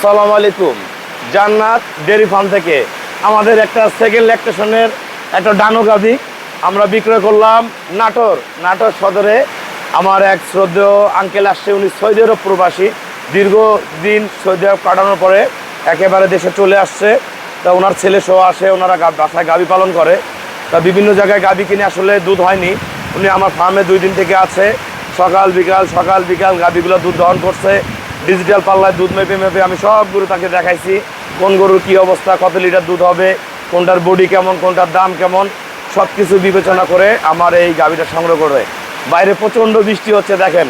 আসসালামু আলাইকুম। জান্নাত ডেয়ারি ফার্ম থেকে আমাদের একটা সেকেন্ড ল্যাকটেশনের একটা ডানো গাভী আমরা বিক্রয় করলাম নাটোর সদরে। আমার এক শ্রদ্ধেয় আঙ্কেল আসছে, উনি সৌদি আরব প্রবাসী, দীর্ঘদিন সৌদি আরব কাটানোর পরে একেবারে দেশে চলে আসছে। তা ওনার ছেলে সহ আসে, ওনারা বাসায় গাভী পালন করে। তা বিভিন্ন জায়গায় গাভী কিনে আসলে দুধ হয়নি, উনি আমার ফার্মে 2 দিন থেকে আছে। সকাল বিকাল গাভীগুলো দুধ দহন করছে। ডিজিটাল পাল্লায় দুধ মেপে আমি সব গরু তাকে দেখাইছি, কোন গরুর কী অবস্থা, কত লিটার দুধ হবে, কোনটার বডি কেমন, কোনটার দাম কেমন, সব কিছু বিবেচনা করে আমার এই গাভীটা সংগ্রহ করে। বাইরে প্রচণ্ড বৃষ্টি হচ্ছে, দেখেন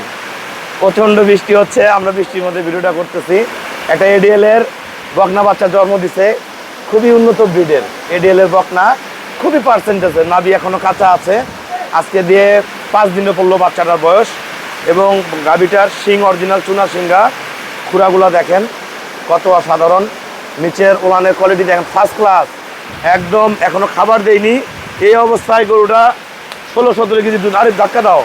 প্রচণ্ড বৃষ্টি হচ্ছে, আমরা বৃষ্টির মধ্যে ভিডিওটা করতেছি। একটা এডিএলের বকনা বাচ্চা জন্ম দিছে, খুবই উন্নত ব্রিডের এডিএলের বকনা, খুবই পার্সেন্টেজের, নাভি এখনও কাঁচা আছে। আজকে দিয়ে 5 দিনে পড়লো বাচ্চাটার বয়স। এবং গাভীটার শিং অরিজিনাল চুনা শিঙ্গা, খুঁড়াগুলো দেখেন কত অসাধারণ, নিচের ওলানের কোয়ালিটি দেখেন ফার্স্ট ক্লাস একদম। এখনও খাবার দেয়নি, এই অবস্থায় গরুটা 16-17 কেজি দুধ, আরে ধাক্কা দাও,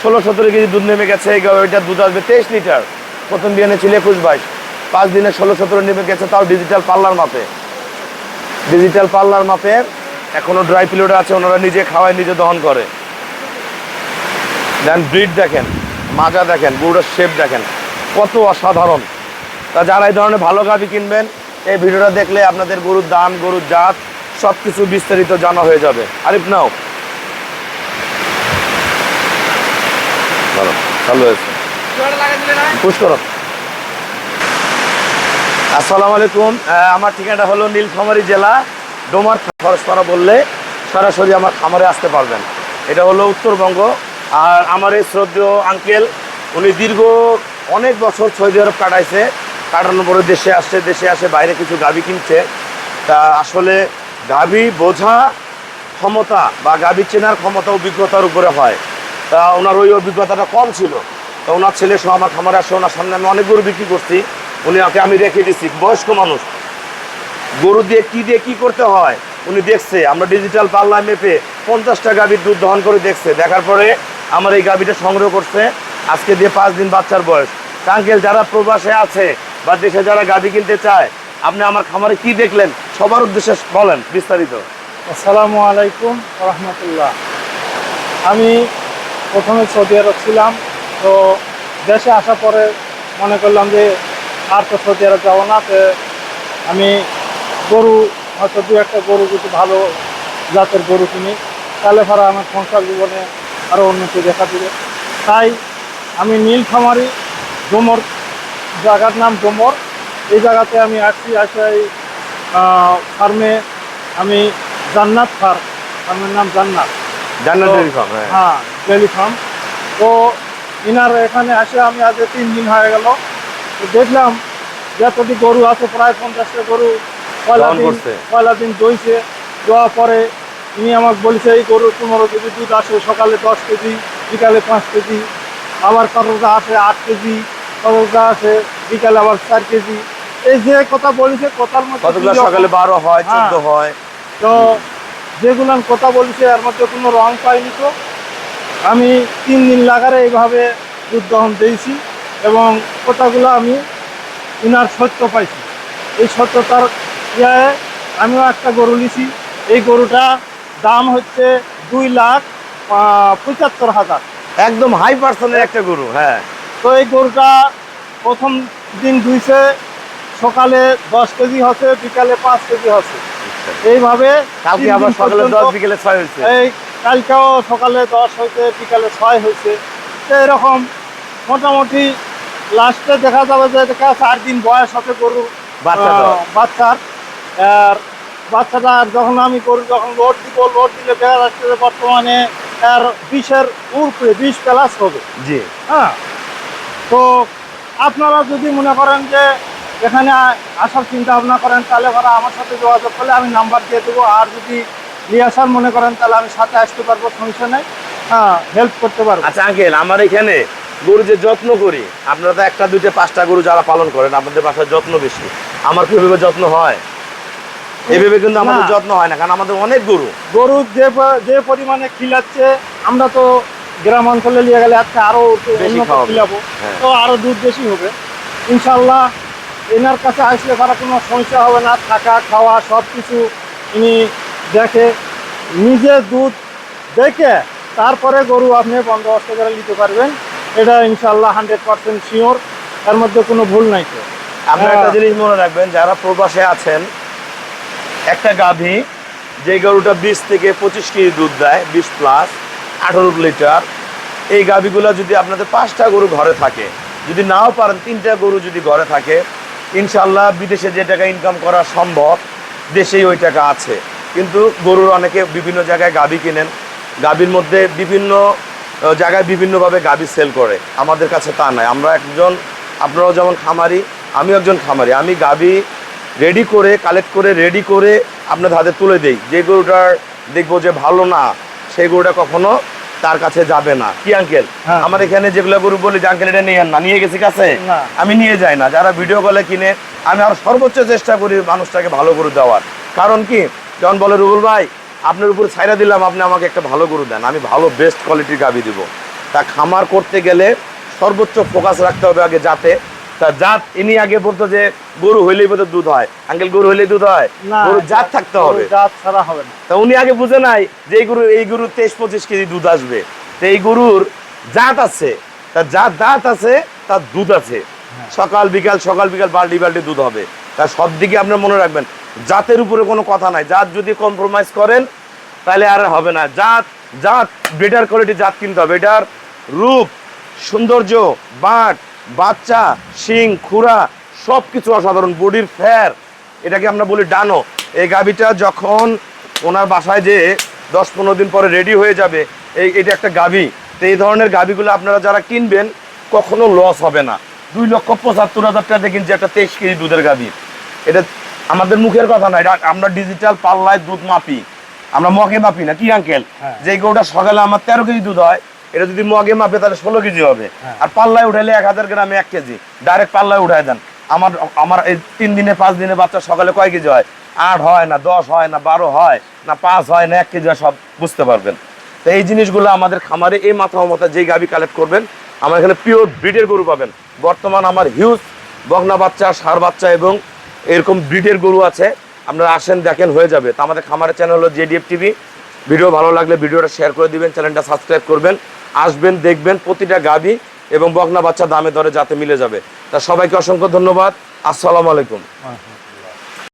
16-17 কেজি দুধ নেমে গেছে। এই গাভীটার দুধ আসবে 23 লিটার। প্রথম বিয়ানে ছিল 21-22, 5 দিনে 16-17 নেমে গেছে, তাও ডিজিটাল পাল্লার মাপে। এখনও ড্রাই পিরিয়ড আছে, ওনারা নিজে খাওয়ায় নিজে দহন করে। দেন ব্রিড দেখেন, মাজা দেখেন, গরুটার শেপ দেখেন কত অসাধারণ। তা যারা এই ধরনের ভালো গাভী কিনবেন, এই ভিডিওটা দেখলে আপনাদের গরুর দাম, গরুর জাত সব কিছু বিস্তারিত জানা হয়ে যাবে। আরিফ নাও ভালো চালু হয়েছে, পুশ করো। আসসালামু আলাইকুম, আমার ঠিকানাটা হলো নীলফামারী জেলা ডোমার খরচপাড়া বললে সরাসরি আমার খামারে আসতে পারবেন। এটা হলো উত্তরবঙ্গ। আর আমার এই শ্রদ্ধেয় আঙ্কেল, উনি দীর্ঘ অনেক বছর সৌদি আরব কাটানোর পরে দেশে আসে বাইরে কিছু গাভী কিনছে। তা আসলে গাভী বোঝা ক্ষমতা বা গাভী চেনার ক্ষমতা অভিজ্ঞতার উপরে হয়। তা ওনার ওই অভিজ্ঞতাটা কম ছিল। তা ওনার ছেলে সহ আমার খামারে আসে, ওনার সামনে আমি অনেক গরু বিক্রি করছি, ওকে আমি রেখে দিচ্ছি। বয়স্ক মানুষ, গরু দিয়ে কী করতে হয় উনি দেখছে। আমরা ডিজিটাল পাল্লায় মেপে 50টা গাভীর দুধ দহন করে দেখছে, দেখার পরে আমার এই গাভীটা সংগ্রহ করছে। আজকে দিয়ে 5 দিন বাচ্চার বয়স। আঙ্কেল, যারা প্রবাসে আছে বা দেশে যারা গাভী কিনতে চায়, আপনি আমার খামারে কি দেখলেন সবার উদ্দেশ্যে বলেন বিস্তারিত। আসসালামু আলাইকুম রহমতুল্লাহ। আমি প্রথমে সৌদি আরব ছিলাম, তো দেশে আসার পরে মনে করলাম যে আর তো সৌদি আরব যাবো না, তো আমি গরু হয়তো 2-1টা গরু যদি ভালো জাতের গরু কিনি, তাহলে পরে আমার সংসার জীবনে আরও উন্নতি দেখা দিবে। তাই আমি নীলফামারী ডোমর, জায়গার নাম ডোমর, এই জায়গাতে আমি আসছি। এই ফার্মে আমি জান্নাত ফার্মের নাম জান্নাত ডেয়ারি ফার্ম। হ্যাঁ, ডেয়ারি ফার্ম। তো ইনার এখানে আসে আমি আজ 3 দিন হয়ে গেল। দেখলাম যতটি গরু আছে প্রায় 50টা গরু পয়লা দিন দইছে। দেওয়ার পরে ইনি আমাকে বলছে এই গরুর 15 কেজি দুধ আসে, সকালে 10 কেজি, বিকালে 5 কেজি, আবার কতটা আসে 8 কেজি, কতটা আসে বিকালে আবার 4 কেজি। এই যে কথা বলেছে, কথার মধ্যে সকালে 12 হয়, 14 হয়। তো যেগুলো কথা বলছে এর মধ্যে কোনো রং পাইনি। তো আমি 3 দিন লাগারে এইভাবে দুধ দহন দিয়েছি এবং কথাগুলো আমি ইনার সত্য পাইছি। এই সত্যতার আমিও একটা গরু নিছি। এই গরুটা দাম হচ্ছে 2,75,000, একদম হাই পার্সেন্টের একটা গরু। হ্যাঁ, তো এই গরুটা প্রথম দিন দুইছে, সকালে 10 কেজি হচ্ছে, বিকালে 5 কেজি হচ্ছে। এইভাবে কালকে আবার সকালে 10, বিকেলে 6 হয়েছে। এই কালকেও সকালে 10 হয়েছে, বিকালে 6 হয়েছে। তো এরকম মোটামুটি লাস্টে দেখা যাবে যে 4 দিন বয়স হবে গরু বাচ্চার। আর বাচ্চাটা যখন আমি গরু যখন লোড দিলে দেখা যাচ্ছে যে বর্তমানে এর 20-এর উপরে 20 প্লাস হবে। জি হ্যাঁ, তো আপনারা যদি মনে করেন যে এখানে আসার চিন্তা ভাবনা করেন, তাহলে ওরা আমার সাথে যোগাযোগ করলে আমি নাম্বার দিয়ে দেবো। আর যদি নিয়ে আসার মনে করেন, তাহলে আমি সাথে আসতে পারবো, সমস্যা নেই। হ্যাঁ, হেল্প করতে পারবো। আচ্ছা আঙ্কেল, আমার এখানে গরু যে যত্ন করি, আপনারা তো 1টা 2টা 5টা গরু যারা পালন করেন, আপনাদের বাসায় যত্ন বেশি। আমার কি এভাবে যত্ন হয়? এভাবে কিন্তু আমাদের যত্ন হয় না, কারণ আমাদের অনেক গরু যে পরিমাণে খিলাচ্ছে, আমরা তো গ্রাম অঞ্চলে নিয়ে গেলে আজকে আরো বেশি খিলাবো, তো আরো দুধ বেশি হবে ইনশাল্লাহ। এনার কাছে আসলে তারা কোনো সমস্যা হবে না, থাকা খাওয়া সব কিছু ইনি দেখে, নিজে দুধ দেখে তারপরে গরু আপনি বন্দোবস্ত করে নিতে পারবেন। এটা ইনশাল্লাহ 100% শিওর, এর মধ্যে কোনো ভুল নাই তো। আপনারা একটা জিনিস মনে রাখবেন, যারা প্রবাসে আছেন, একটা গাভী যে গরুটা 20 থেকে 25 কেজি দুধ দেয়, 20 প্লাস 18 লিটার, এই গাভীগুলো যদি আপনাদের 5টা গরু ঘরে থাকে, যদি নাও পারেন 3টা গরু যদি ঘরে থাকে, ইনশাল্লাহ বিদেশে যে টাকা ইনকাম করা সম্ভব দেশেই ওই টাকা আছে। কিন্তু গরুর অনেকে বিভিন্ন জায়গায় গাভী কিনেন, গাভীর মধ্যে বিভিন্ন জায়গায় বিভিন্নভাবে গাভী সেল করে, আমাদের কাছে তা নয়। আমরা একজন, আপনারাও যেমন খামারি, আমিও একজন খামারি, আমি গাভী রেডি করে, কালেক্ট করে, রেডি করে আপনার হাতে তুলে দেই। যে গরুটার দেখবো যে ভালো না, সেই গরুটা কখনো তার কাছে যাবে না। কি আঙ্কেল? হ্যাঁ। আমার এখানে যেগুলো গরু বলি যে আঙ্কেল এটা নিয়ে না, নিয়ে গেছি কাছে, না। আমি নিয়ে যাই না। যারা ভিডিও কলে কিনে, আমি আরো সর্বোচ্চ চেষ্টা করি মানুষটাকে ভালো গরু দেওয়ার। কারণ কি, যখন বলে রুবুল ভাই আপনার উপরে ছাইরা দিলাম, আপনি আমাকে একটা ভালো গরু দেন, আমি ভালো বেস্ট কোয়ালিটির গাভী দিব। তা খামার করতে গেলে সর্বোচ্চ ফোকাস রাখতে হবে আগে জাতে। তা জাত, ইনি আগে বলতো যে গরু হইলেই বোধ দুধ হয়। আঙ্কেল, গরু হইলেই দুধ হয়? না, গরু জাত থাকতে হবে। জাত ছাড়া হবে না। তা উনি আগে বুঝে নাই যে এই গরু 23-25 কেজি দুধ আসবে। তো এই গরুর জাত আছে, তার দাঁত আছে, তার দুধ আছে। সকাল বিকাল বাল্টি বাল্টি দুধ হবে। তার সব দিকে আপনার মনে রাখবেন, জাতের উপরে কোনো কথা নাই। জাত যদি কম্প্রোমাইজ করেন তাহলে আর হবে না। জাত বেটার কোয়ালিটি জাত কিনতে হবে। এটার রূপ, সৌন্দর্য, বাট, বাচ্চা, শিং, খুরা সব কিছু অসাধারণ। বডির ফেয়ার, এটাকে আমরা বলি ডানো। এই গাভীটা যখন ওনার বাসায় যে 10-15 দিন পরে রেডি হয়ে যাবে, এটা একটা গাভী। তো এই ধরনের গাভীগুলো আপনারা যারা কিনবেন কখনো লস হবে না। 2,75,000 টাকা দিয়ে কিনছি একটা 23 কেজি দুধের গাভী। এটা আমাদের মুখের কথা না, এটা আমরা ডিজিটাল পাল্লায় দুধ মাপি, আমরা মগে মাপি না। কি আঙ্কেল? হ্যাঁ। যে গরুটা সকালে আমার 13 কেজি দুধ হয়, এটা যদি মগে মাপে তাহলে 16 কেজি হবে। হ্যাঁ। আর পাল্লায় উঠাইলে 1000 গ্রামে 1 কেজি, ডাইরেক্ট পাল্লায় উঠাই দেন। আমার এই 3 দিনে 5 দিনে বাচ্চা সকালে কয় কেজি হয়? 8 হয় না 10 হয় না 12 হয় না 5 হয় না 1 কেজি হয়, সব বুঝতে পারবেন। তো এই জিনিসগুলো আমাদের খামারে এই মাথা যেই গাভী কালেক্ট করবেন, আমার এখানে পিওর ব্রিডের গরু পাবেন। বর্তমান আমার হিউজ বকনা বাচ্চা, ষাঁড় বাচ্চা এবং এরকম ব্রিডের গরু আছে। আপনারা আসেন, দেখেন, হয়ে যাবে। তো আমাদের খামারের চ্যানেল হলো জেডিএফ টিভি। ভিডিও ভালো লাগলে ভিডিওটা শেয়ার করে দিবেন, চ্যানেলটা সাবস্ক্রাইব করবেন, আসবেন, দেখবেন প্রতিটা গাভী এবং বকনা বাচ্চা দামে দরে যাতে মিলে যাবে। তা সবাইকে অসংখ্য ধন্যবাদ। আসসালামু আলাইকুম।